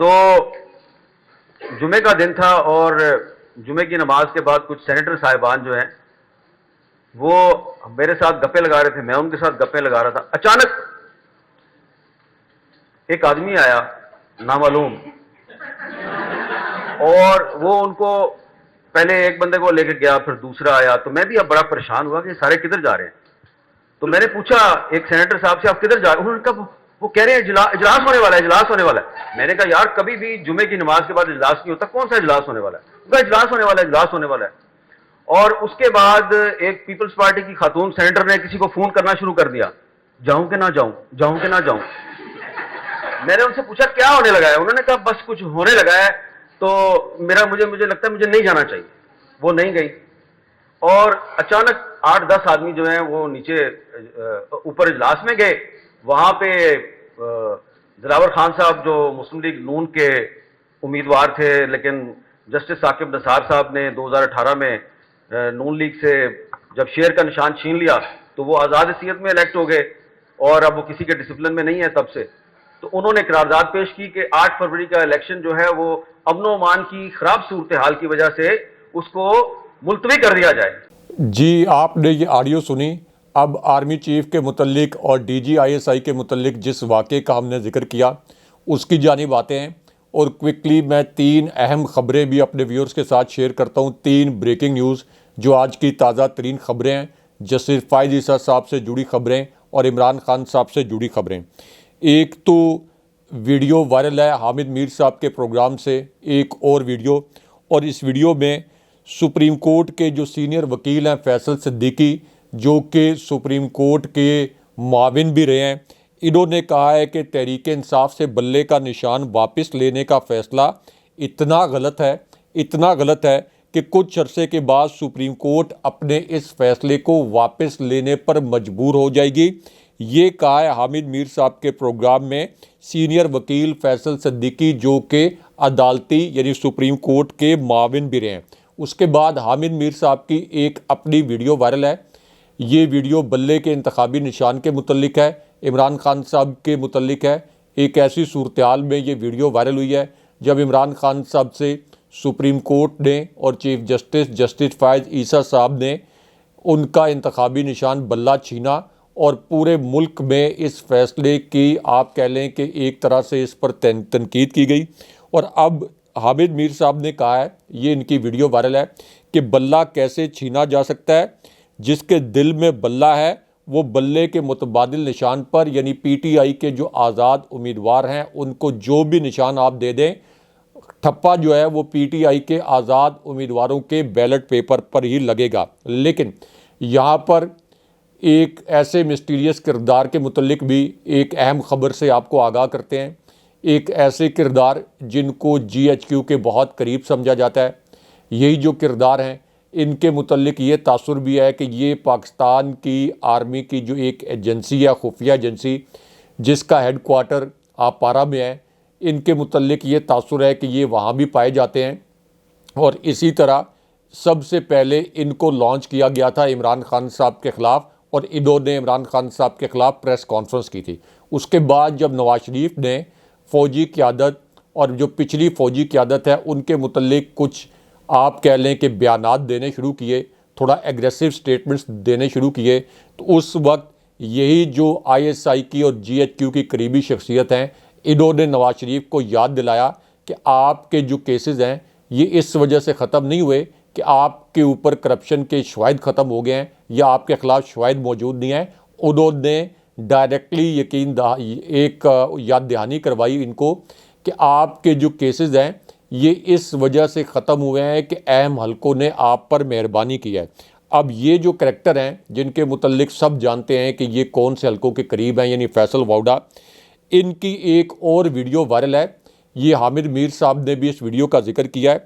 تو جمعے کا دن تھا اور جمعے کی نماز کے بعد کچھ سینیٹر صاحبان جو ہیں وہ میرے ساتھ گپے لگا رہے تھے، میں ان کے ساتھ گپے لگا رہا تھا. اچانک ایک آدمی آیا نامعلوم، اور وہ ان کو پہلے ایک بندے کو لے کے گیا، پھر دوسرا آیا. تو میں بھی اب بڑا پریشان ہوا کہ سارے کدھر جا رہے ہیں. تو میں نے پوچھا ایک سینیٹر صاحب سے، آپ کدھر جا رہے ہیں؟ انہوں نے کہا وہ کہہ رہے ہیں اجلاس ہونے والا ہے، اجلاس ہونے والا ہے. میں نے کہا یار کبھی بھی جمعے کی نماز کے بعد اجلاس نہیں ہوتا، کون سا اجلاس ہونے والا ہے؟ وہ کہا اجلاس ہونے والا ہے، اجلاس ہونے والا ہے. اور اس کے بعد ایک پیپلز پارٹی کی خاتون سینیٹر نے کسی کو فون کرنا شروع کر دیا، جاؤں کہ نہ جاؤں، جاؤں کہ نہ جاؤں. میں نے ان سے پوچھا کیا ہونے لگا ہے؟ انہوں نے کہا بس کچھ ہونے لگا ہے، تو مجھے لگتا ہے مجھے نہیں جانا چاہیے. وہ نہیں گئی، اور اچانک 8-10 آدمی جو ہیں وہ نیچے اوپر اجلاس میں گئے. وہاں پہ دلاور خان صاحب جو مسلم لیگ نون کے امیدوار تھے، لیکن جسٹس ثاقب نثار صاحب نے 2018 میں نون لیگ سے جب شیر کا نشان چھین لیا تو وہ آزاد حیثیت میں الیکٹ ہو گئے، اور اب وہ کسی کے ڈسپلن میں نہیں ہے تب سے. تو انہوں نے قرارداد پیش کی کہ 8 فروری کا الیکشن جو ہے وہ امن و امان کی خراب صورتحال کی وجہ سے اس کو ملتوی کر دیا جائے. جی آپ نے یہ آڈیو سنی. اب آرمی چیف کے متعلق اور DGI کے متعلق جس واقعے کا ہم نے ذکر کیا اس کی جانب آتے ہیں، اور کوئکلی میں 3 اہم خبریں بھی اپنے ویورز کے ساتھ شیئر کرتا ہوں. 3 بریکنگ نیوز جو آج کی تازہ ترین خبریں ہیں، جسٹس فائز عیسیٰ صاحب سے جڑی خبریں اور عمران خان صاحب سے جڑی خبریں. ایک تو ویڈیو وائرل ہے حامد میر صاحب کے پروگرام سے، ایک اور ویڈیو، اور اس ویڈیو میں سپریم کورٹ کے جو سینئر وکیل ہیں فیصل صدیقی، جو کہ سپریم کورٹ کے معاون بھی رہے ہیں، انہوں نے کہا ہے کہ تحریک انصاف سے بلے کا نشان واپس لینے کا فیصلہ اتنا غلط ہے کہ کچھ عرصے کے بعد سپریم کورٹ اپنے اس فیصلے کو واپس لینے پر مجبور ہو جائے گی. یہ کہا ہے حامد میر صاحب کے پروگرام میں سینئر وکیل فیصل صدیقی، جو کہ عدالتی یعنی سپریم کورٹ کے معاون بھی رہے ہیں. اس کے بعد حامد میر صاحب کی ایک اپنی ویڈیو وائرل ہے. یہ ویڈیو بلے کے انتخابی نشان کے متعلق ہے، عمران خان صاحب کے متعلق ہے. ایک ایسی صورتحال میں یہ ویڈیو وائرل ہوئی ہے جب عمران خان صاحب سے سپریم کورٹ نے اور چیف جسٹس فائز عیسیٰ صاحب نے ان کا انتخابی نشان بلہ چھینا، اور پورے ملک میں اس فیصلے کی آپ کہہ لیں کہ ایک طرح سے اس پر تنقید کی گئی. اور اب حامد میر صاحب نے کہا ہے، یہ ان کی ویڈیو وائرل ہے، کہ بلہ کیسے چھینا جا سکتا ہے؟ جس کے دل میں بلہ ہے وہ بلے کے متبادل نشان پر، یعنی PTI کے جو آزاد امیدوار ہیں ان کو جو بھی نشان آپ دے دیں، ٹھپا جو ہے وہ PTI کے آزاد امیدواروں کے بیلٹ پیپر پر ہی لگے گا. لیکن یہاں پر ایک ایسے مسٹیریس کردار کے متعلق بھی ایک اہم خبر سے آپ کو آگاہ کرتے ہیں. ایک ایسے کردار جن کو GHQ کے بہت قریب سمجھا جاتا ہے. یہی جو کردار ہیں ان کے متعلق یہ تاثر بھی ہے کہ یہ پاکستان کی آرمی کی جو ایک ایجنسی ہے، خفیہ ایجنسی، جس کا ہیڈ کوارٹر آپارہ میں ہے، ان کے متعلق یہ تاثر ہے کہ یہ وہاں بھی پائے جاتے ہیں. اور اسی طرح سب سے پہلے ان کو لانچ کیا گیا تھا عمران خان صاحب کے خلاف، اور انہوں نے عمران خان صاحب کے خلاف پریس کانفرنس کی تھی. اس کے بعد جب نواز شریف نے فوجی قیادت اور جو پچھلی فوجی قیادت ہے ان کے متعلق کچھ آپ کہہ لیں کہ بیانات دینے شروع کیے، تھوڑا ایگریسو سٹیٹمنٹس دینے شروع کیے، تو اس وقت یہی جو ISI کی اور GHQ کی قریبی شخصیت ہیں، انہوں نے نواز شریف کو یاد دلایا کہ آپ کے جو کیسز ہیں یہ اس وجہ سے ختم نہیں ہوئے کہ آپ کے اوپر کرپشن کے شواہد ختم ہو گئے ہیں یا آپ کے خلاف شواہد موجود نہیں ہیں. انہوں نے ڈائریکٹلی ایک یاد دہانی کروائی ان کو کہ آپ کے جو کیسز ہیں یہ اس وجہ سے ختم ہوئے ہیں کہ اہم حلقوں نے آپ پر مہربانی کی ہے. اب یہ جو کریکٹر ہیں جن کے متعلق سب جانتے ہیں کہ یہ کون سے حلقوں کے قریب ہیں، یعنی فیصل واؤڈا، ان کی ایک اور ویڈیو وائرل ہے. یہ حامد میر صاحب نے بھی اس ویڈیو کا ذکر کیا ہے،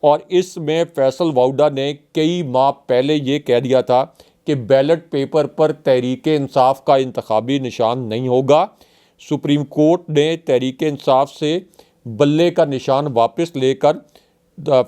اور اس میں فیصل واؤڈا نے کئی ماہ پہلے یہ کہہ دیا تھا کہ بیلٹ پیپر پر تحریک انصاف کا انتخابی نشان نہیں ہوگا. سپریم کورٹ نے تحریک انصاف سے بلے کا نشان واپس لے کر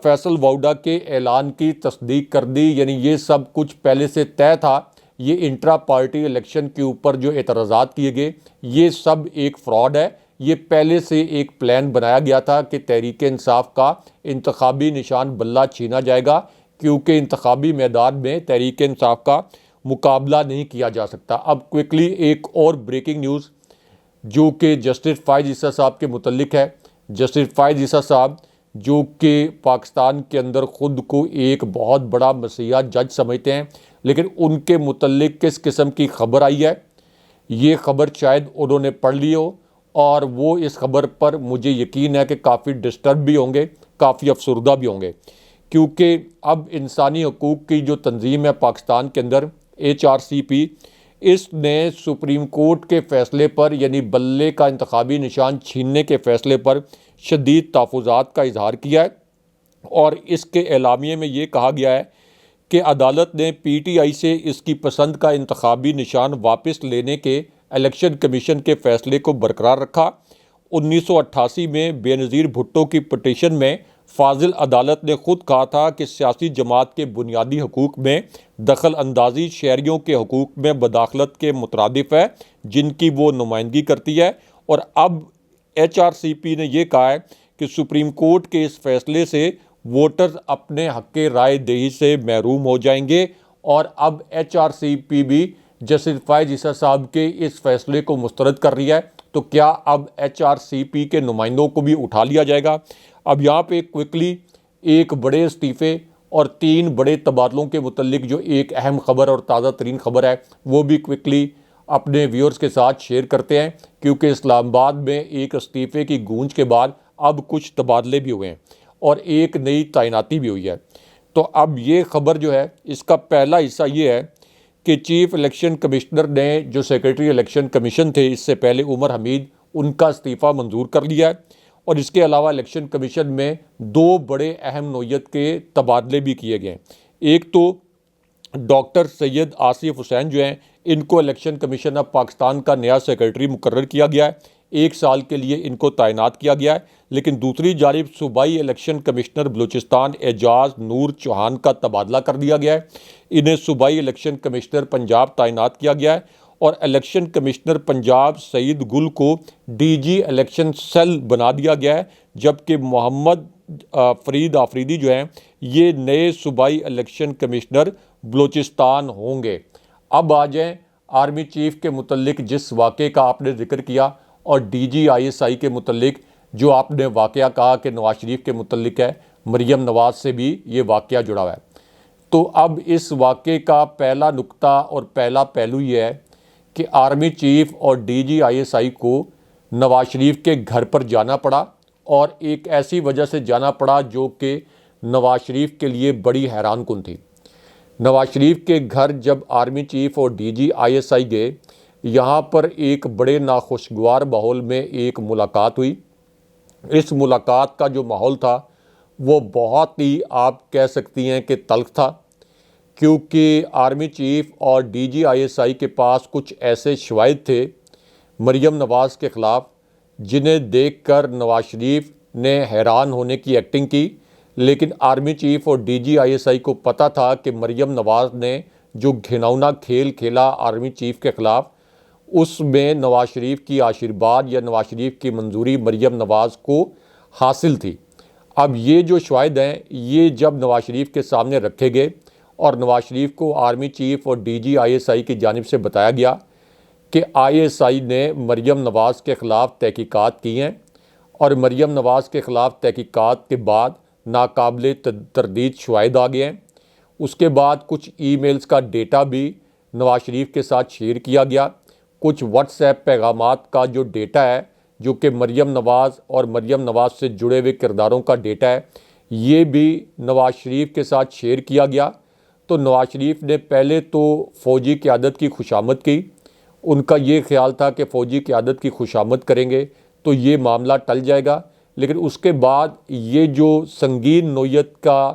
فیصل واؤڈا کے اعلان کی تصدیق کر دی. یعنی یہ سب کچھ پہلے سے طے تھا. یہ انٹرا پارٹی الیکشن کے اوپر جو اعتراضات کیے گئے یہ سب ایک فراڈ ہے. یہ پہلے سے ایک پلان بنایا گیا تھا کہ تحریک انصاف کا انتخابی نشان بلہ چھینا جائے گا، کیونکہ انتخابی میدان میں تحریک انصاف کا مقابلہ نہیں کیا جا سکتا۔ اب کوئکلی ایک اور بریکنگ نیوز جو کہ جسٹس فائز عیسیٰ صاحب کے متعلق ہے۔ جسٹس فائز عیسیٰ صاحب جو کہ پاکستان کے اندر خود کو ایک بہت بڑا مسیحا جج سمجھتے ہیں، لیکن ان کے متعلق کس قسم کی خبر آئی ہے، یہ خبر شاید انہوں نے پڑھ لی ہو، اور وہ اس خبر پر مجھے یقین ہے کہ کافی ڈسٹرب بھی ہوں گے، کافی افسردہ بھی ہوں گے، کیونکہ اب انسانی حقوق کی جو تنظیم ہے پاکستان کے اندر HRCP، اس نے سپریم کورٹ کے فیصلے پر، یعنی بلے کا انتخابی نشان چھیننے کے فیصلے پر شدید تحفظات کا اظہار کیا ہے، اور اس کے اعلامیے میں یہ کہا گیا ہے کہ عدالت نے PTI سے اس کی پسند کا انتخابی نشان واپس لینے کے الیکشن کمیشن کے فیصلے کو برقرار رکھا۔ 1988 میں بے نظیر بھٹو کی پٹیشن میں فاضل عدالت نے خود کہا تھا کہ سیاسی جماعت کے بنیادی حقوق میں دخل اندازی شہریوں کے حقوق میں مداخلت کے مترادف ہے جن کی وہ نمائندگی کرتی ہے، اور اب HRCP نے یہ کہا ہے کہ سپریم کورٹ کے اس فیصلے سے ووٹرز اپنے حق رائے دہی سے محروم ہو جائیں گے، اور اب HRCP بھی جسٹس فائز عیسیٰ صاحب کے اس فیصلے کو مسترد کر رہی ہے۔ تو کیا اب HRCP کے نمائندوں کو بھی اٹھا لیا جائے گا؟ اب یہاں پہ کوئکلی ایک بڑے استعفے اور 3 بڑے تبادلوں کے متعلق جو ایک اہم خبر اور تازہ ترین خبر ہے وہ بھی کوئکلی اپنے ویورز کے ساتھ شیئر کرتے ہیں، کیونکہ اسلام آباد میں ایک استعفے کی گونج کے بعد اب کچھ تبادلے بھی ہوئے ہیں اور ایک نئی تعیناتی بھی ہوئی ہے۔ تو اب یہ خبر جو ہے اس کا پہلا حصہ یہ ہے کہ چیف الیکشن کمشنر نے جو سیکریٹری الیکشن کمیشن تھے اس سے پہلے عمر حمید، ان کا استعفیٰ منظور کر لیا ہے، اور اس کے علاوہ الیکشن کمیشن میں 2 بڑے اہم نوعیت کے تبادلے بھی کیے گئے ہیں۔ ایک تو ڈاکٹر سید آصف حسین جو ہیں، ان کو الیکشن کمیشن آف پاکستان کا نیا سیکریٹری مقرر کیا گیا ہے، 1 سال کے لیے ان کو تعینات کیا گیا ہے، لیکن دوسری جانب صوبائی الیکشن کمشنر بلوچستان اعجاز نور چوہان کا تبادلہ کر دیا گیا ہے، انہیں صوبائی الیکشن کمشنر پنجاب تعینات کیا گیا ہے، اور الیکشن کمشنر پنجاب سعید گل کو DG الیکشن سیل بنا دیا گیا ہے، جبکہ محمد فرید آفریدی جو ہیں یہ نئے صوبائی الیکشن کمشنر بلوچستان ہوں گے۔ اب آ جائیں آرمی چیف کے متعلق جس واقعے کا آپ نے ذکر کیا، اور DG ISI کے متعلق جو آپ نے واقعہ کہا کہ نواز شریف کے متعلق ہے، مریم نواز سے بھی یہ واقعہ جڑا ہوا ہے۔ تو اب اس واقعے کا پہلا نقطہ اور پہلا پہلو یہ ہے کہ آرمی چیف اور DG ISI کو نواز شریف کے گھر پر جانا پڑا، اور ایک ایسی وجہ سے جانا پڑا جو کہ نواز شریف کے لیے بڑی حیران کن تھی۔ نواز شریف کے گھر جب آرمی چیف اور DG ISI گئے، یہاں پر ایک بڑے ناخوشگوار ماحول میں ایک ملاقات ہوئی۔ اس ملاقات کا جو ماحول تھا وہ بہت ہی آپ کہہ سکتی ہیں کہ تلخ تھا، کیونکہ آرمی چیف اور DG ISI کے پاس کچھ ایسے شواہد تھے مریم نواز کے خلاف جنہیں دیکھ کر نواز شریف نے حیران ہونے کی ایکٹنگ کی، لیکن آرمی چیف اور DG ISI کو پتہ تھا کہ مریم نواز نے جو گھناؤنا کھیل کھیلا آرمی چیف کے خلاف، اس میں نواز شریف کی آشیرواد یا نواز شریف کی منظوری مریم نواز کو حاصل تھی۔ اب یہ جو شواہد ہیں یہ جب نواز شریف کے سامنے رکھے گئے اور نواز شریف کو آرمی چیف اور DG ISI کی جانب سے بتایا گیا کہ ISI نے مریم نواز کے خلاف تحقیقات کی ہیں، اور مریم نواز کے خلاف تحقیقات کے بعد ناقابل تردید شواہد آ گئے ہیں، اس کے بعد کچھ ای میلز کا ڈیٹا بھی نواز شریف کے ساتھ شیئر کیا گیا، کچھ واٹس ایپ پیغامات کا جو ڈیٹا ہے جو کہ مریم نواز اور مریم نواز سے جڑے ہوئے کرداروں کا ڈیٹا ہے، یہ بھی نواز شریف کے ساتھ شیئر کیا گیا۔ تو نواز شریف نے پہلے تو فوجی قیادت کی خوشامد کی، ان کا یہ خیال تھا کہ فوجی قیادت کی خوشامد کریں گے تو یہ معاملہ ٹل جائے گا، لیکن اس کے بعد یہ جو سنگین نوعیت کا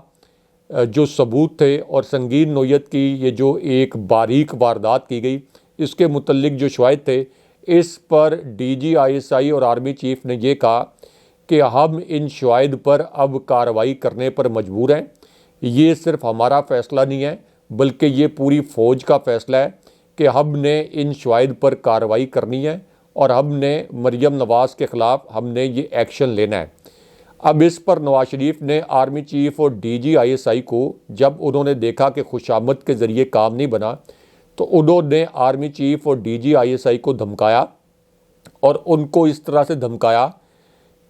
جو ثبوت تھے اور سنگین نوعیت کی یہ جو ایک باریک واردات کی گئی، اس کے متعلق جو شواہد تھے، اس پر DG ISI اور آرمی چیف نے یہ کہا کہ ہم ان شواہد پر اب کارروائی کرنے پر مجبور ہیں، یہ صرف ہمارا فیصلہ نہیں ہے بلکہ یہ پوری فوج کا فیصلہ ہے کہ ہم نے ان شواہد پر کارروائی کرنی ہے، اور ہم نے مریم نواز کے خلاف ہم نے یہ ایکشن لینا ہے۔ اب اس پر نواز شریف نے آرمی چیف اور D G I S I کو جب انہوں نے دیکھا کہ خوشامد کے ذریعے کام نہیں بنا تو انہوں نے آرمی چیف اور D G I S I کو دھمکایا، اور ان کو اس طرح سے دھمکایا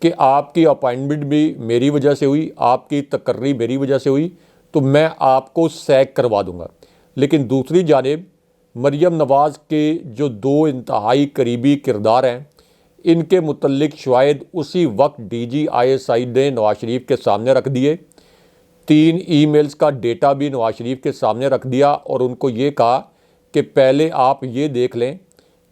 کہ آپ کی اپائنٹمنٹ بھی میری وجہ سے ہوئی، آپ کی تقرری میری وجہ سے ہوئی، تو میں آپ کو سیک کروا دوں گا۔ لیکن دوسری جانب مریم نواز کے جو دو انتہائی قریبی کردار ہیں، ان کے متعلق شاید اسی وقت ڈی جی آئی ایس آئی نے نواز شریف کے سامنے رکھ دیے، 3 ای میلز کا ڈیٹا بھی نواز شریف کے سامنے رکھ دیا، اور ان کو یہ کہا کہ پہلے آپ یہ دیکھ لیں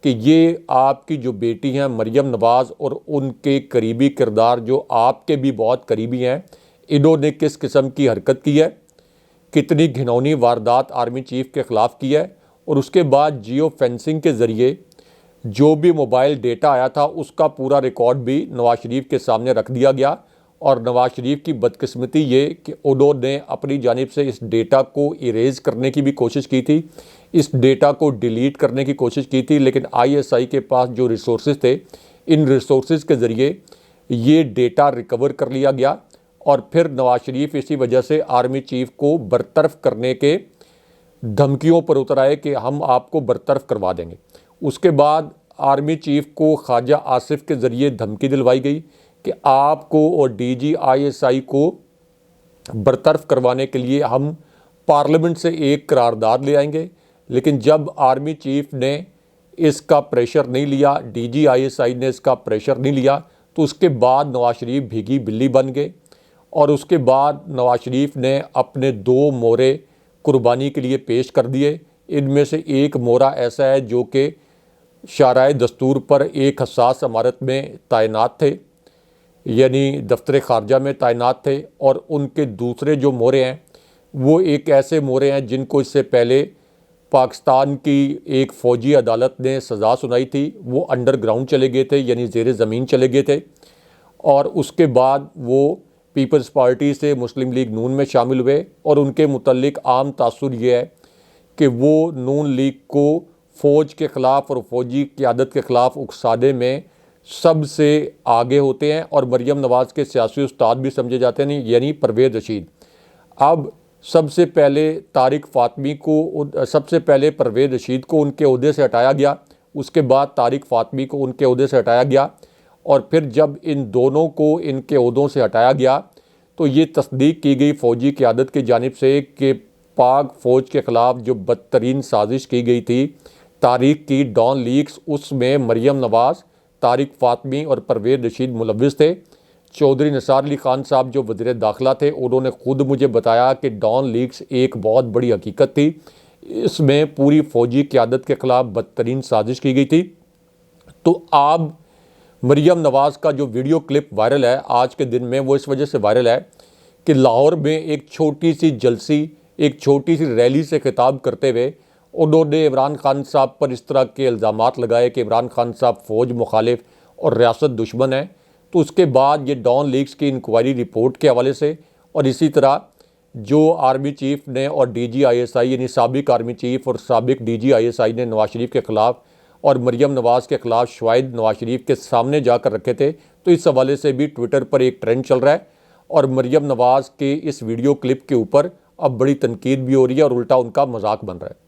کہ یہ آپ کی جو بیٹی ہیں مریم نواز اور ان کے قریبی کردار جو آپ کے بھی بہت قریبی ہیں، انہوں نے کس قسم کی حرکت کی ہے، کتنی گھناؤنی واردات آرمی چیف کے خلاف کی ہے، اور اس کے بعد جیو فینسنگ کے ذریعے جو بھی موبائل ڈیٹا آیا تھا اس کا پورا ریکارڈ بھی نواز شریف کے سامنے رکھ دیا گیا۔ اور نواز شریف کی بدقسمتی یہ کہ انہوں نے اپنی جانب سے اس ڈیٹا کو ایریز کرنے کی بھی کوشش کی تھی، اس ڈیٹا کو ڈیلیٹ کرنے کی کوشش کی تھی، لیکن آئی ایس آئی کے پاس جو ریسورسز تھے، ان ریسورسز کے ذریعے یہ ڈیٹا ریکور کر لیا گیا، اور پھر نواز شریف اسی وجہ سے آرمی چیف کو برطرف کرنے کے دھمکیوں پر اتر آئے کہ ہم آپ کو برطرف کروا دیں گے۔ اس کے بعد آرمی چیف کو خواجہ آصف کے ذریعے دھمکی دلوائی گئی کہ آپ کو اور D G I S I کو برطرف کروانے کے لیے ہم پارلیمنٹ سے ایک قرارداد لے آئیں گے، لیکن جب آرمی چیف نے اس کا پریشر نہیں لیا، ڈی جی آئی ایس آئی نے اس کا پریشر نہیں لیا، تو اس کے بعد نواز شریف بھیگی بلی بن گئے، اور اس کے بعد نواز شریف نے اپنے 2 مورے قربانی کے لیے پیش کر دیے۔ ان میں سے ایک مورا ایسا ہے جو کہ شارع دستور پر ایک حساس عمارت میں تعینات تھے، یعنی دفتر خارجہ میں تعینات تھے، اور ان کے دوسرے جو مورے ہیں وہ ایک ایسے مورے ہیں جن کو اس سے پہلے پاکستان کی ایک فوجی عدالت نے سزا سنائی تھی، وہ انڈر گراؤنڈ چلے گئے تھے، یعنی زیر زمین چلے گئے تھے، اور اس کے بعد وہ پیپلز پارٹی سے مسلم لیگ نون میں شامل ہوئے، اور ان کے متعلق عام تاثر یہ ہے کہ وہ نون لیگ کو فوج کے خلاف اور فوجی قیادت کے خلاف اکسانے میں سب سے آگے ہوتے ہیں، اور مریم نواز کے سیاسی استاد بھی سمجھے جاتے ہیں، یعنی پرویز رشید۔ اب سب سے پہلے پرویز رشید کو ان کے عہدے سے ہٹایا گیا، اس کے بعد طارق فاطمی کو ان کے عہدے سے ہٹایا گیا، اور پھر جب ان دونوں کو ان کے عہدوں سے ہٹایا گیا تو یہ تصدیق کی گئی فوجی قیادت کی جانب سے کہ پاک فوج کے خلاف جو بدترین سازش کی گئی تھی تاریخ کی، ڈان لیکس، اس میں مریم نواز، طارق فاطمی اور پرویز رشید ملوث تھے۔ چودھری نثار علی خان صاحب جو وزیر داخلہ تھے، انہوں نے خود مجھے بتایا کہ ڈان لیکس ایک بہت بڑی حقیقت تھی، اس میں پوری فوجی قیادت کے خلاف بدترین سازش کی گئی تھی۔ تو اب مریم نواز کا جو ویڈیو کلپ وائرل ہے آج کے دن میں، وہ اس وجہ سے وائرل ہے کہ لاہور میں ایک چھوٹی سی جلسی، ایک چھوٹی سی ریلی سے خطاب کرتے ہوئے انہوں نے عمران خان صاحب پر اس طرح کے الزامات لگائے کہ عمران خان صاحب فوج مخالف اور ریاست دشمن ہیں۔ تو اس کے بعد یہ ڈان لیکس کی انکوائری رپورٹ کے حوالے سے، اور اسی طرح جو آرمی چیف نے اور ڈی جی آئی ایس آئی، یعنی سابق آرمی چیف اور سابق ڈی جی آئی ایس آئی نے نواز شریف کے خلاف اور مریم نواز کے خلاف شواہد نواز شریف کے سامنے جا کر رکھے تھے، تو اس حوالے سے بھی ٹویٹر پر ایک ٹرینڈ چل رہا ہے، اور مریم نواز کے اس ویڈیو کلپ کے اوپر اب بڑی تنقید بھی ہو رہی ہے اور الٹا ان کا مذاق بن رہا ہے۔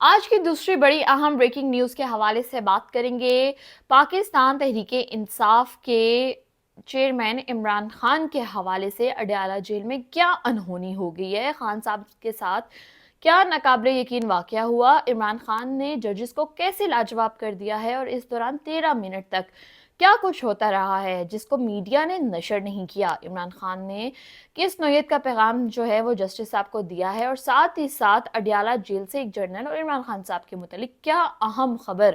آج کی دوسری بڑی اہم بریکنگ نیوز کے حوالے سے بات کریں گے۔ پاکستان تحریک انصاف کے چیئرمین عمران خان کے حوالے سے اڈیالہ جیل میں کیا انہونی ہو گئی ہے، خان صاحب کے ساتھ کیا ناقابل یقین واقعہ ہوا، عمران خان نے ججز کو کیسے لاجواب کر دیا ہے، اور اس دوران 13 منٹ تک کیا کچھ ہوتا رہا ہے جس کو میڈیا نے نشر نہیں کیا، عمران خان نے کس نوعیت کا پیغام جو ہے وہ جسٹس صاحب کو دیا ہے، اور ساتھ ہی ساتھ اڈیالہ جیل سے ایک جرنل اور عمران خان صاحب کے متعلق کیا اہم خبر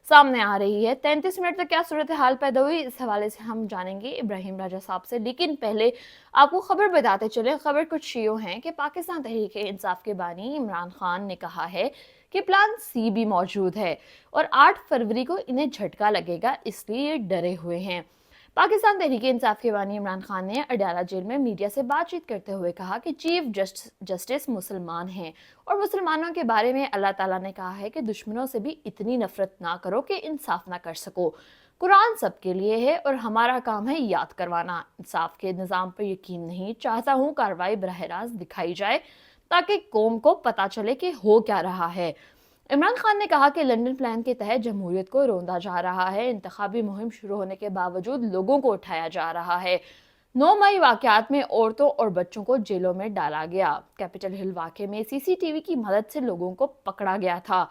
سامنے آ رہی ہے، 33 منٹ تک کیا صورتحال پیدا ہوئی، اس حوالے سے ہم جانیں گے ابراہیم راجہ صاحب سے۔ لیکن پہلے آپ کو خبر بتاتے چلیں، خبر کچھ یوں ہے کہ پاکستان تحریک انصاف کے بانی عمران خان نے کہا ہے کہ پلان سی بھی موجود ہے اور 8 فروری کو انہیں جھٹکا لگے گا، اس لیے یہ ڈرے ہوئے ہیں۔ پاکستان تحریک انصاف کے بانی عمران خان نے اڈیالہ جیل میں میڈیا سے بات چیت کرتے ہوئے کہا کہ چیف جسٹس مسلمان ہیں اور مسلمانوں کے بارے میں اللہ تعالیٰ نے کہا ہے کہ دشمنوں سے بھی اتنی نفرت نہ کرو کہ انصاف نہ کر سکو۔ قرآن سب کے لیے ہے اور ہمارا کام ہے یاد کروانا۔ انصاف کے نظام پر یقین نہیں، چاہتا ہوں کارروائی براہ راست دکھائی جائے تاکہ قوم کو پتہ چلے کہ ہو کیا رہا ہے۔ عمران خان نے کہا کہ لنڈن پلان کے تحت جمہوریت کو روندا جا رہا ہے، انتخابی مہم شروع ہونے کے باوجود لوگوں کو اٹھایا جا رہا ہے۔ 9 مئی واقعات میں عورتوں اور بچوں کو جیلوں میں ڈالا گیا۔ کیپٹل ہل واقعے میں CCTV کی مدد سے لوگوں کو پکڑا گیا تھا۔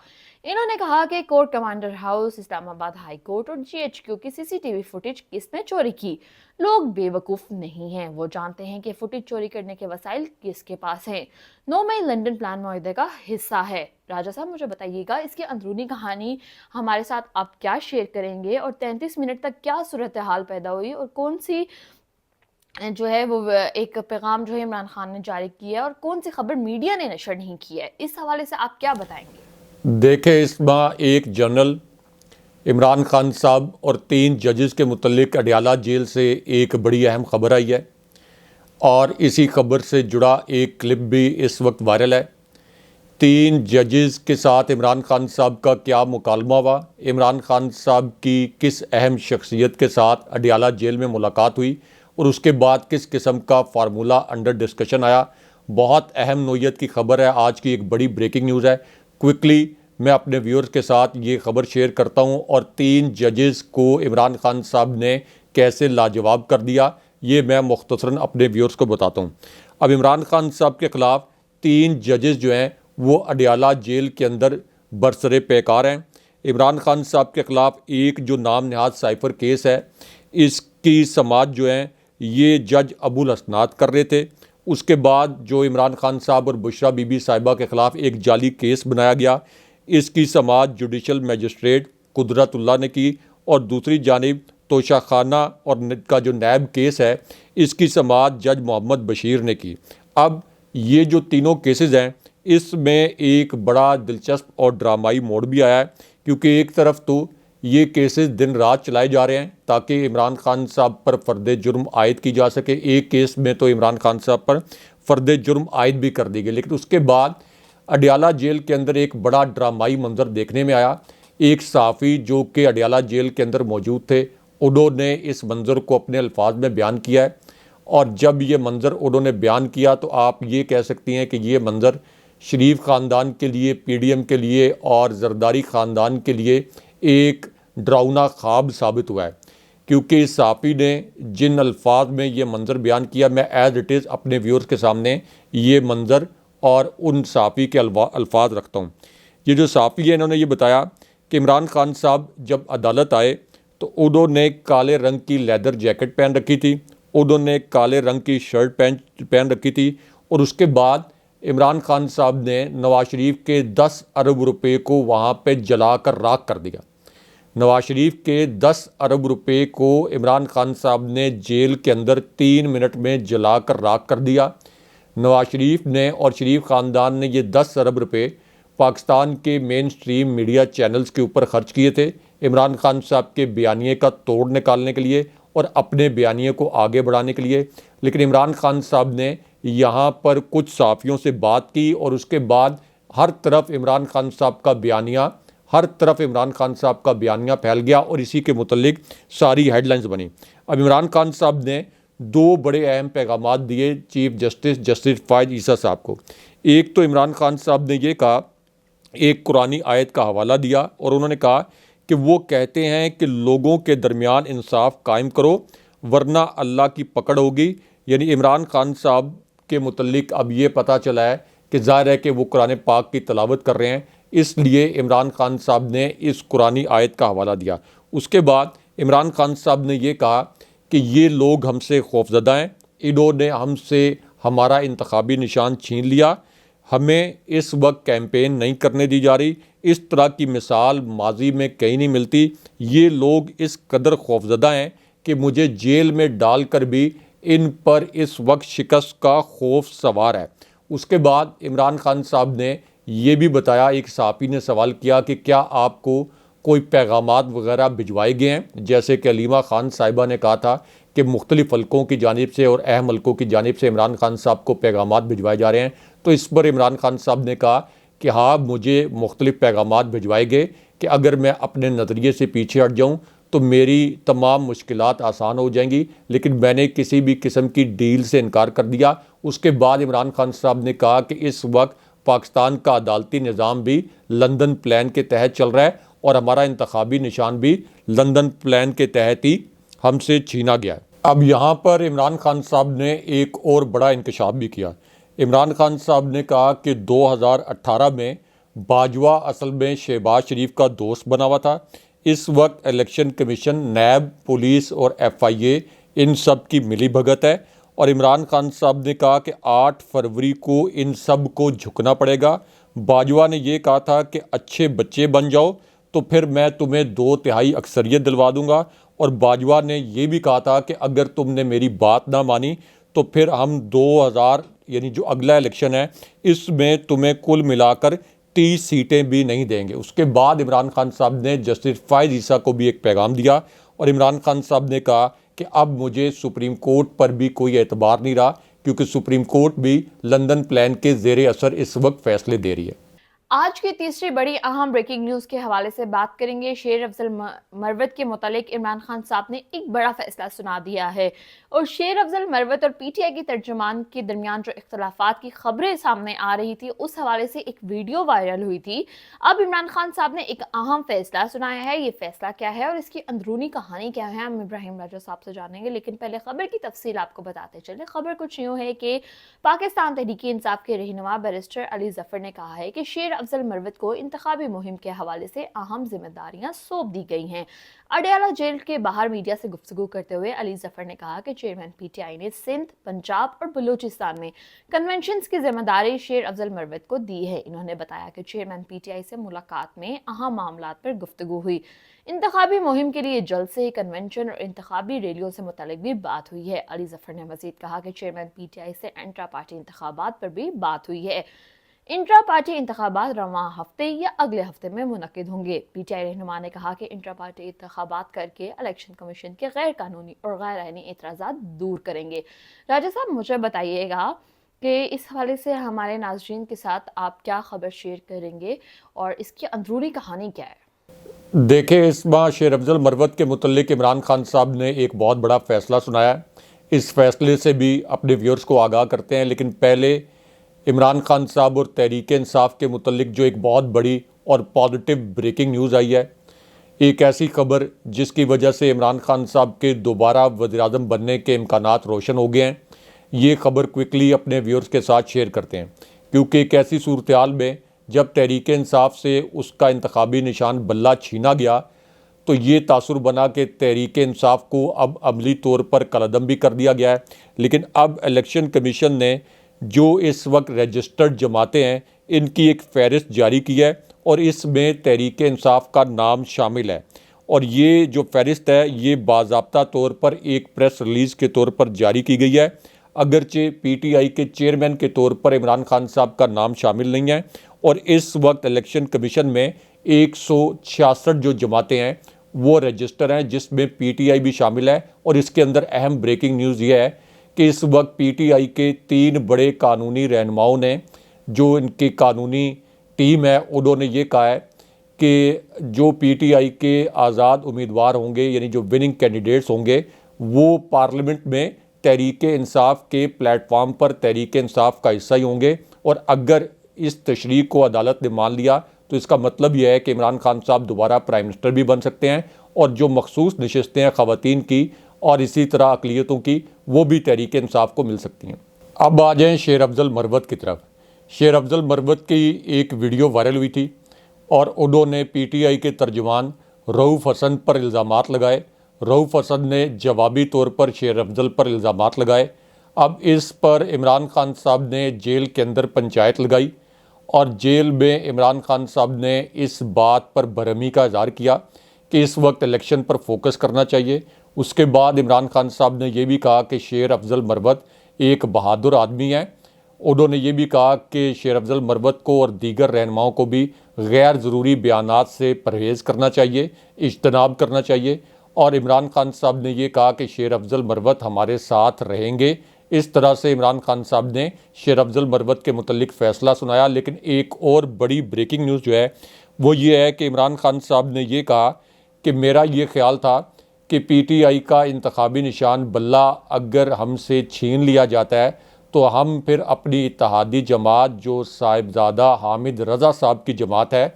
انہوں نے کہا کہ کورٹ کمانڈر ہاؤس، اسلام آباد ہائی کورٹ اور GHQ کی CCTV فوٹیج کس نے چوری کی؟ لوگ بے وقوف نہیں ہیں، وہ جانتے ہیں کہ فوٹیج چوری کرنے کے وسائل کس کے پاس ہیں۔ 9 مئی لنڈن پلان معاہدے کا حصہ ہے۔ راجہ صاحب مجھے بتائیے گا اس کی اندرونی کہانی ہمارے ساتھ آپ کیا شیئر کریں گے، اور 33 منٹ تک کیا صورتحال پیدا ہوئی اور کون سی جو ہے وہ ایک پیغام جو ہے عمران خان نے جاری کیا ہے اور کون سی خبر میڈیا نے نشر نہیں کی ہے، اس حوالے سے آپ کیا بتائیں گے؟ دیکھیں، اس ماہ ایک جنرل عمران خان صاحب اور 3 ججز کے متعلق اڈیالہ جیل سے ایک بڑی اہم خبر آئی ہے، اور اسی خبر سے جڑا ایک کلپ بھی اس وقت وائرل ہے۔ 3 ججز کے ساتھ عمران خان صاحب کا کیا مکالمہ ہوا، عمران خان صاحب کی کس اہم شخصیت کے ساتھ اڈیالہ جیل میں ملاقات ہوئی، اور اس کے بعد کس قسم کا فارمولہ انڈر ڈسکشن آیا، بہت اہم نوعیت کی خبر ہے۔ آج کی ایک بڑی بریکنگ نیوز ہے۔ کوئکلی میں اپنے ویورز کے ساتھ یہ خبر شیئر کرتا ہوں، اور 3 ججز کو عمران خان صاحب نے کیسے لاجواب کر دیا یہ میں مختصراً اپنے ویورز کو بتاتا ہوں۔ اب عمران خان صاحب کے خلاف 3 ججز جو ہیں وہ اڈیالہ جیل کے اندر برسر پیکار ہیں۔ عمران خان صاحب کے خلاف ایک جو نام نہاد سائفر کیس ہے، اس کی سماعت جو ہیں یہ جج ابو الاسناد کر رہے تھے۔ اس کے بعد جو عمران خان صاحب اور بشرا بی بی صاحبہ کے خلاف ایک جعلی کیس بنایا گیا، اس کی سماعت جوڈیشل میجسٹریٹ قدرت اللہ نے کی، اور دوسری جانب توشہ خانہ اور کا جو نیب کیس ہے اس کی سماعت جج محمد بشیر نے کی۔ اب یہ جو تینوں کیسز ہیں اس میں ایک بڑا دلچسپ اور ڈرامائی موڑ بھی آیا ہے، کیونکہ ایک طرف تو یہ کیسز دن رات چلائے جا رہے ہیں تاکہ عمران خان صاحب پر فرد جرم عائد کی جا سکے۔ ایک کیس میں تو عمران خان صاحب پر فرد جرم عائد بھی کر دی گئی، لیکن اس کے بعد اڈیالہ جیل کے اندر ایک بڑا ڈرامائی منظر دیکھنے میں آیا۔ ایک صحافی جو کہ اڈیالہ جیل کے اندر موجود تھے، انہوں نے اس منظر کو اپنے الفاظ میں بیان کیا ہے، اور جب یہ منظر انہوں نے بیان کیا تو آپ یہ کہہ سکتی ہیں کہ یہ منظر شریف خاندان کے لیے، PDM کے لیے اور زرداری خاندان کے لیے ایک ڈراؤنا خواب ثابت ہوا ہے، کیونکہ اس صحافی نے جن الفاظ میں یہ منظر بیان کیا، میں ایز اٹ از اپنے ویورز کے سامنے یہ منظر اور ان صحافی کے الفاظ رکھتا ہوں۔ یہ جو صحافی ہے انہوں نے یہ بتایا کہ عمران خان صاحب جب عدالت آئے تو انہوں نے کالے رنگ کی لیدر جیکٹ پہن رکھی تھی، انہوں نے کالے رنگ کی شرٹ پہن رکھی تھی، اور اس کے بعد عمران خان صاحب نے نواز شریف کے 10 ارب روپے کو وہاں پہ جلا کر راکھ کر دیا۔ نواز شریف کے 10 ارب روپے کو عمران خان صاحب نے جیل کے اندر 3 منٹ میں جلا کر راکھ کر دیا۔ نواز شریف نے اور شریف خاندان نے یہ 10 ارب روپے پاکستان کے مین سٹریم میڈیا چینلز کے اوپر خرچ کیے تھے، عمران خان صاحب کے بیانیے کا توڑ نکالنے کے لیے اور اپنے بیانیے کو آگے بڑھانے کے لیے۔ لیکن عمران خان صاحب نے یہاں پر کچھ صحافیوں سے بات کی، اور اس کے بعد ہر طرف عمران خان صاحب کا بیانیہ پھیل گیا، اور اسی کے متعلق ساری ہیڈ لائنز بنی۔ اب عمران خان صاحب نے 2 بڑے اہم پیغامات دیے چیف جسٹس فائز عیسیٰ صاحب کو۔ ایک تو عمران خان صاحب نے یہ کہا، ایک قرآنی آیت کا حوالہ دیا، اور انہوں نے کہا کہ وہ کہتے ہیں کہ لوگوں کے درمیان انصاف قائم کرو ورنہ اللہ کی پکڑ ہوگی۔ یعنی عمران خان صاحب کے متعلق اب یہ پتہ چلا ہے کہ ظاہر ہے کہ وہ قرآن پاک کی تلاوت کر رہے ہیں، اس لیے عمران خان صاحب نے اس قرآنی آیت کا حوالہ دیا۔ اس کے بعد عمران خان صاحب نے یہ کہا کہ یہ لوگ ہم سے خوفزدہ ہیں، انہوں نے ہم سے ہمارا انتخابی نشان چھین لیا، ہمیں اس وقت کیمپین نہیں کرنے دی جا رہی، اس طرح کی مثال ماضی میں کہیں نہیں ملتی، یہ لوگ اس قدر خوفزدہ ہیں کہ مجھے جیل میں ڈال کر بھی ان پر اس وقت شکست کا خوف سوار ہے۔ اس کے بعد عمران خان صاحب نے یہ بھی بتایا، ایک صحافی نے سوال کیا کہ کیا آپ کو کوئی پیغامات وغیرہ بھجوائے گئے ہیں، جیسے کہ علیمہ خان صاحبہ نے کہا تھا کہ مختلف حلقوں کی جانب سے اور اہم حلقوں کی جانب سے عمران خان صاحب کو پیغامات بھجوائے جا رہے ہیں، تو اس پر عمران خان صاحب نے کہا کہ ہاں مجھے مختلف پیغامات بھجوائے گئے کہ اگر میں اپنے نظریے سے پیچھے ہٹ جاؤں تو میری تمام مشکلات آسان ہو جائیں گی، لیکن میں نے کسی بھی قسم کی ڈیل سے انکار کر دیا۔ اس کے بعد عمران خان صاحب نے کہا کہ اس وقت پاکستان کا عدالتی نظام بھی لندن پلان کے تحت چل رہا ہے اور ہمارا انتخابی نشان بھی لندن پلان کے تحت ہی ہم سے چھینا گیا ہے۔ اب یہاں پر عمران خان صاحب نے ایک اور بڑا انکشاف بھی کیا۔ عمران خان صاحب نے کہا کہ 2018 میں باجوہ اصل میں شہباز شریف کا دوست بنا ہوا تھا۔ اس وقت الیکشن کمیشن، نیب، پولیس اور ایف آئی اے ان سب کی ملی بھگت ہے، اور عمران خان صاحب نے کہا کہ 8 فروری کو ان سب کو جھکنا پڑے گا۔ باجوہ نے یہ کہا تھا کہ اچھے بچے بن جاؤ تو پھر میں تمہیں 2/3 اکثریت دلوا دوں گا، اور باجوہ نے یہ بھی کہا تھا کہ اگر تم نے میری بات نہ مانی تو پھر ہم 2000 یعنی جو اگلا الیکشن ہے اس میں تمہیں کل ملا کر 30 سیٹیں بھی نہیں دیں گے۔ اس کے بعد عمران خان صاحب نے جسٹس فائز عیسیٰ کو بھی ایک پیغام دیا، اور عمران خان صاحب نے کہا کہ اب مجھے سپریم کورٹ پر بھی کوئی اعتبار نہیں رہا، کیونکہ سپریم کورٹ بھی لندن پلان کے زیر اثر اس وقت فیصلے دے رہی ہے۔ آج کی تیسری بڑی اہم بریکنگ نیوز کے حوالے سے بات کریں گے۔ شیر افضل مروت کے متعلق عمران خان صاحب نے ایک بڑا فیصلہ سنا دیا ہے، اور شیر افضل مروت اور پی ٹی آئی کی ترجمان کے درمیان جو اختلافات کی خبریں سامنے آ رہی تھی اس حوالے سے ایک ویڈیو وائرل ہوئی تھی۔ اب عمران خان صاحب نے ایک اہم فیصلہ سنایا ہے۔ یہ فیصلہ کیا ہے اور اس کی اندرونی کہانی کیا ہے، ہم ابراہیم راجہ صاحب سے جانیں گے، لیکن پہلے خبر کی تفصیل آپ کو بتاتے چلیں۔ خبر کچھ یوں ہے کہ پاکستان تحریک انصاف کے رہنما بیرسٹر علی ظفر نے کہا ہے کہ شیر افضل مروت کو انتخابی مہم کے حوالے سے اہم ذمہ داریاں سونپ دی گئی ہیں۔ اڈیالہ جیل کے باہر میڈیا سے گفتگو کرتے ہوئے علی ظفر نے کہا کہ چیئرمین پی ٹی آئی نے سندھ، پنجاب اور بلوچستان میں کنونشنز کی ذمہ داری شیر افضل مروت کو دی ہے۔ انہوں نے بتایا کہ چیئرمین پی ٹی آئی سے ملاقات میں اہم معاملات پر گفتگو ہوئی۔ انتخابی مہم کے لیے جلسے، کنونشن اور انتخابی ریلیوں سے متعلق بھی بات ہوئی ہے۔ علی ظفر نے مزید کہا کہ چیئرمین پی ٹی آئی سے انٹرا پارٹی انتخابات پر بھی بات ہوئی ہے۔ انٹرا پارٹی انتخابات رواں ہفتے یا اگلے ہفتے میں منعقد ہوں گے۔ پی ٹی آئی رہنما نے کہا کہ انٹرا پارٹی انتخابات کر کے الیکشن کمیشن کے غیر قانونی اور غیر آئینی اعتراضات دور کریں گے۔ راجہ صاحب مجھے بتائیے گا کہ اس حوالے سے ہمارے ناظرین کے ساتھ آپ کیا خبر شیئر کریں گے اور اس کی اندرونی کہانی کیا ہے؟ دیکھیں، اس بار شیر افضل مروت کے متعلق عمران خان صاحب نے ایک بہت بڑا فیصلہ سنایا ہے۔ اس فیصلے سے بھی اپنے ویورز کو آگاہ کرتے ہیں، لیکن پہلے عمران خان صاحب اور تحریک انصاف کے متعلق جو ایک بہت بڑی اور پازیٹیو بریکنگ نیوز آئی ہے، ایک ایسی خبر جس کی وجہ سے عمران خان صاحب کے دوبارہ وزیراعظم بننے کے امکانات روشن ہو گئے ہیں۔ یہ خبر کوئکلی اپنے ویورز کے ساتھ شیئر کرتے ہیں، کیونکہ ایک ایسی صورتحال میں جب تحریک انصاف سے اس کا انتخابی نشان بلہ چھینا گیا تو یہ تاثر بنا کہ تحریک انصاف کو اب عملی طور پر کالعدم بھی کر دیا گیا ہے۔ لیکن اب الیکشن کمیشن نے جو اس وقت رجسٹرڈ جماعتیں ہیں ان کی ایک فہرست جاری کی ہے، اور اس میں تحریک انصاف کا نام شامل ہے، اور یہ جو فہرست ہے یہ باضابطہ طور پر ایک پریس ریلیز کے طور پر جاری کی گئی ہے۔ اگرچہ پی ٹی آئی کے چیئرمین کے طور پر عمران خان صاحب کا نام شامل نہیں ہے، اور اس وقت الیکشن کمیشن میں 166 جو جماعتیں ہیں وہ رجسٹر ہیں، جس میں پی ٹی آئی بھی شامل ہے۔ اور اس کے اندر اہم بریکنگ نیوز یہ ہے کہ اس وقت پی ٹی آئی کے 3 بڑے قانونی رہنماؤں نے، جو ان کی قانونی ٹیم ہے، انہوں نے یہ کہا ہے کہ جو پی ٹی آئی کے آزاد امیدوار ہوں گے، یعنی جو وننگ کینڈیڈیٹس ہوں گے، وہ پارلیمنٹ میں تحریک انصاف کے پلیٹ فارم پر تحریک انصاف کا حصہ ہی ہوں گے، اور اگر اس تشریح کو عدالت نے مان لیا تو اس کا مطلب یہ ہے کہ عمران خان صاحب دوبارہ پرائم منسٹر بھی بن سکتے ہیں، اور جو مخصوص نشستیں ہیں خواتین کی اور اسی طرح اقلیتوں کی وہ بھی تحریک انصاف کو مل سکتی ہیں۔ اب آ جائیں شیر افضل مروت کی طرف۔ شیر افضل مروت کی ایک ویڈیو وائرل ہوئی تھی، اور انہوں نے پی ٹی آئی کے ترجمان رؤوف حسن پر الزامات لگائے۔ رؤوف حسن نے جوابی طور پر شیر افضل پر الزامات لگائے۔ اب اس پر عمران خان صاحب نے جیل کے اندر پنچایت لگائی، اور جیل میں عمران خان صاحب نے اس بات پر برہمی کا اظہار کیا کہ اس وقت الیکشن پر فوکس کرنا چاہیے۔ اس کے بعد عمران خان صاحب نے یہ بھی کہا کہ شیر افضل مروت ایک بہادر آدمی ہے، انہوں نے یہ بھی کہا کہ شیر افضل مروت کو اور دیگر رہنماؤں کو بھی غیر ضروری بیانات سے پرہیز کرنا چاہیے، اجتناب کرنا چاہیے، اور عمران خان صاحب نے یہ کہا کہ شیر افضل مروت ہمارے ساتھ رہیں گے۔ اس طرح سے عمران خان صاحب نے شیر افضل مروت کے متعلق فیصلہ سنایا۔ لیکن ایک اور بڑی بریکنگ نیوز جو ہے وہ یہ ہے کہ عمران خان صاحب نے یہ کہا کہ میرا یہ خیال تھا کہ پی ٹی آئی کا انتخابی نشان بلہ اگر ہم سے چھین لیا جاتا ہے تو ہم پھر اپنی اتحادی جماعت جو صاحبزادہ حامد رضا صاحب کی جماعت ہے،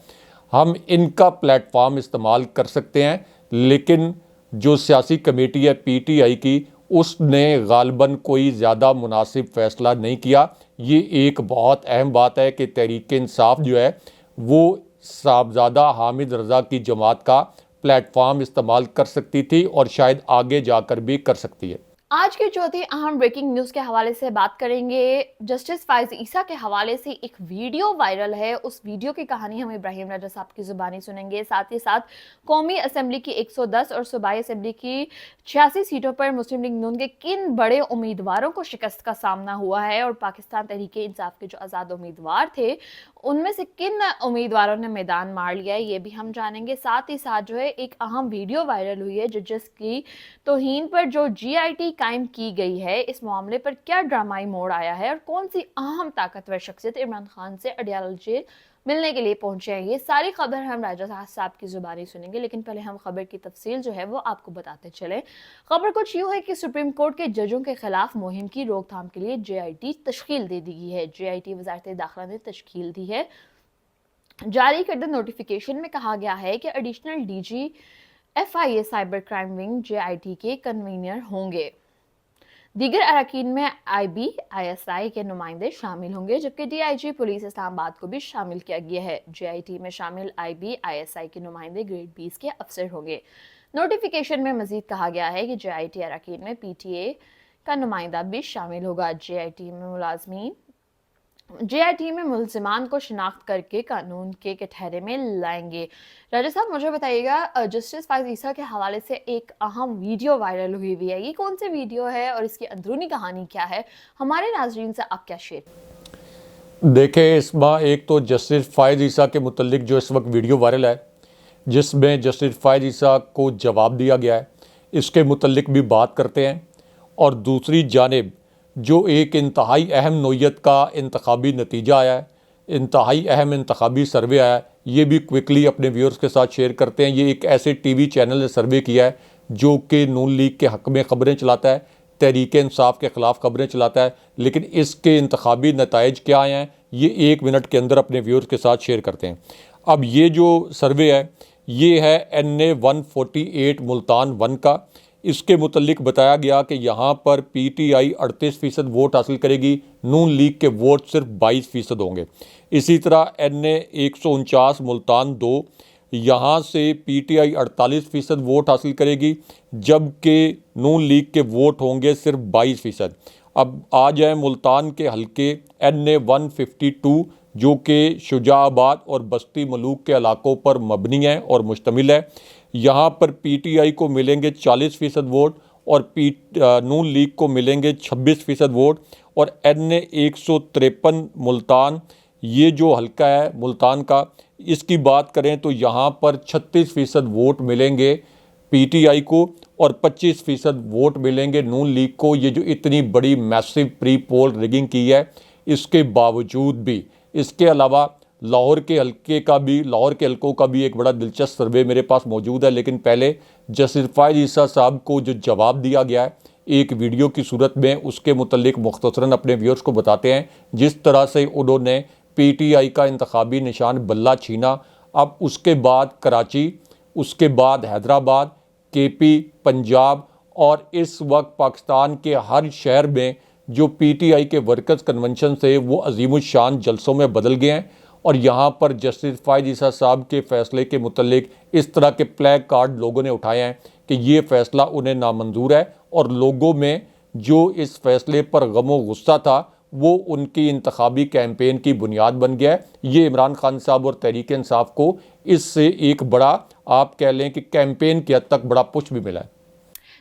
ہم ان کا پلیٹ فارم استعمال کر سکتے ہیں، لیکن جو سیاسی کمیٹی ہے پی ٹی آئی کی، اس نے غالباً کوئی زیادہ مناسب فیصلہ نہیں کیا۔ یہ ایک بہت اہم بات ہے کہ تحریک انصاف جو ہے وہ صاحبزادہ حامد رضا کی جماعت کا پلیٹ فارم استعمال کر سکتی تھی اور شاید آگے جا کر بھی کر سکتی ہے۔ آج کی چوتھی اہم بریکنگ نیوز کے حوالے سے بات کریں گے۔ جسٹس فائز عیسیٰ کے حوالے سے ایک ویڈیو وائرل ہے، اس ویڈیو کی کہانی ہم ابراہیم راجہ صاحب کی زبانی سنیں گے۔ ساتھ ہی ساتھ قومی اسمبلی کی 110 اور صوبائی اسمبلی کی 86 سیٹوں پر مسلم لیگ نون کے کن بڑے امیدواروں کو شکست کا سامنا ہوا ہے، اور پاکستان تحریک انصاف کے جو آزاد امیدوار تھے ان میں سے کن امیدواروں نے میدان مار لیا ہے، یہ بھی ہم جانیں گے۔ ساتھ ہی ساتھ جو ہے ایک اہم ویڈیو وائرل ہوئی ہے ججز کی توہین پر جو جی آئی ٹی قائم کی گئی ہے، اس معاملے پر کیا ڈرامائی موڑ آیا ہے اور کون سی اہم طاقتور شخصیت عمران خان سے اڈیالہ جیل ملنے کے لیے پہنچے ہیں، یہ ساری خبر ہم راجہ صاحب کی زبانی سنیں گے۔ لیکن پہلے ہم خبر کی تفصیل جو ہے وہ آپ کو بتاتے چلیں۔ خبر کچھ یوں ہے کہ سپریم کورٹ کے ججوں کے خلاف مہم کی روک تھام کے لیے جے آئی ٹی تشکیل دے دی گئی ہے۔ جے آئی ٹی وزارت داخلہ نے تشکیل دی ہے۔ جاری کردہ نوٹیفیکیشن میں کہا گیا ہے کہ additional D G F I A cyber crime wing J I T کے کنوینر ہوں گے۔ دیگر اراکین میں آئی بی آئی ایس آئی کے نمائندے شامل ہوں گے، جبکہ ڈی آئی جی پولیس اسلام آباد کو بھی شامل کیا گیا ہے۔ جے آئی ٹی میں شامل آئی بی آئی ایس آئی کے نمائندے گریڈ 20 کے افسر ہوں گے۔ نوٹیفیکیشن میں مزید کہا گیا ہے کہ جے آئی ٹی اراکین میں پی ٹی اے کا نمائندہ بھی شامل ہوگا۔ جے آئی ٹی میں ملزمان کو شناخت کر کے قانون کے کٹہرے میں لائیں گے۔ راجہ صاحب مجھے بتائیے گا، جسٹس فائز عیسیٰ کے حوالے سے ایک اہم ویڈیو وائرل ہوئی ہے، یہ کون سی ویڈیو ہے اور اس کی اندرونی کہانی کیا ہے؟ ہمارے ناظرین سے آپ کیا شیئر؟ دیکھیں اسما، ایک تو جسٹس فائز عیسیٰ کے متعلق جو اس وقت ویڈیو وائرل ہے جس میں جسٹس فائز عیسیٰ کو جواب دیا گیا ہے، اس کے متعلق بھی بات کرتے ہیں، اور دوسری جانب جو ایک انتہائی اہم نوعیت کا انتخابی نتیجہ آیا ہے، انتہائی اہم انتخابی سروے آیا ہے، یہ بھی کوئکلی اپنے ویورز کے ساتھ شیئر کرتے ہیں۔ یہ ایک ایسے ٹی وی چینل نے سروے کیا ہے جو کہ نون لیگ کے حق میں خبریں چلاتا ہے، تحریک انصاف کے خلاف خبریں چلاتا ہے، لیکن اس کے انتخابی نتائج کیا آئے ہیں یہ 1 منٹ کے اندر اپنے ویورز کے ساتھ شیئر کرتے ہیں۔ اب یہ جو سروے ہے یہ ہے NA 148 ملتان 1 کا۔ اس کے متعلق بتایا گیا کہ یہاں پر پی ٹی آئی 38% ووٹ حاصل کرے گی، نون لیگ کے ووٹ صرف 22% ہوں گے۔ اسی طرح NA 149 ملتان 2، یہاں سے پی ٹی آئی 48% ووٹ حاصل کرے گی، جبکہ نون لیگ کے ووٹ ہوں گے صرف 22%۔ اب آ جائیں ملتان کے حلقے NA 152 جو کہ شجاع آباد اور بستی ملوک کے علاقوں پر مبنی ہے اور مشتمل ہے۔ یہاں پر پی ٹی آئی کو ملیں گے 40% ووٹ اور نون لیگ کو ملیں گے 26% ووٹ۔ اور NA 153 ملتان، یہ جو حلقہ ہے ملتان کا، اس کی بات کریں تو یہاں پر 36% ووٹ ملیں گے پی ٹی آئی کو اور 25% ووٹ ملیں گے نون لیگ کو۔ یہ جو اتنی بڑی میسو پری پول ریگنگ کی ہے اس کے باوجود بھی، اس کے علاوہ لاہور کے حلقوں کا بھی ایک بڑا دلچسپ سروے میرے پاس موجود ہے، لیکن پہلے جسٹس فائز عیسیٰ صاحب کو جو جواب دیا گیا ہے ایک ویڈیو کی صورت میں، اس کے متعلق مختصراً اپنے ویورز کو بتاتے ہیں جس طرح سے انہوں نے پی ٹی آئی کا انتخابی نشان بلہ چھینا۔ اب اس کے بعد کراچی، اس کے بعد حیدرآباد، کے پی، پنجاب اور اس وقت پاکستان کے ہر شہر میں جو پی ٹی آئی کے ورکرز کنونشن سے وہ عظیم الشان جلسوں میں بدل گئے ہیں، اور یہاں پر جسٹس فائز عیسیٰ صاحب کے فیصلے کے متعلق اس طرح کے پلیک کارڈ لوگوں نے اٹھائے ہیں کہ یہ فیصلہ انہیں نامنظور ہے، اور لوگوں میں جو اس فیصلے پر غم و غصہ تھا وہ ان کی انتخابی کیمپین کی بنیاد بن گیا ہے۔ یہ عمران خان صاحب اور تحریک انصاف کو اس سے ایک بڑا، آپ کہہ لیں کہ کیمپین کی حد تک بڑا پش بھی ملا ہے۔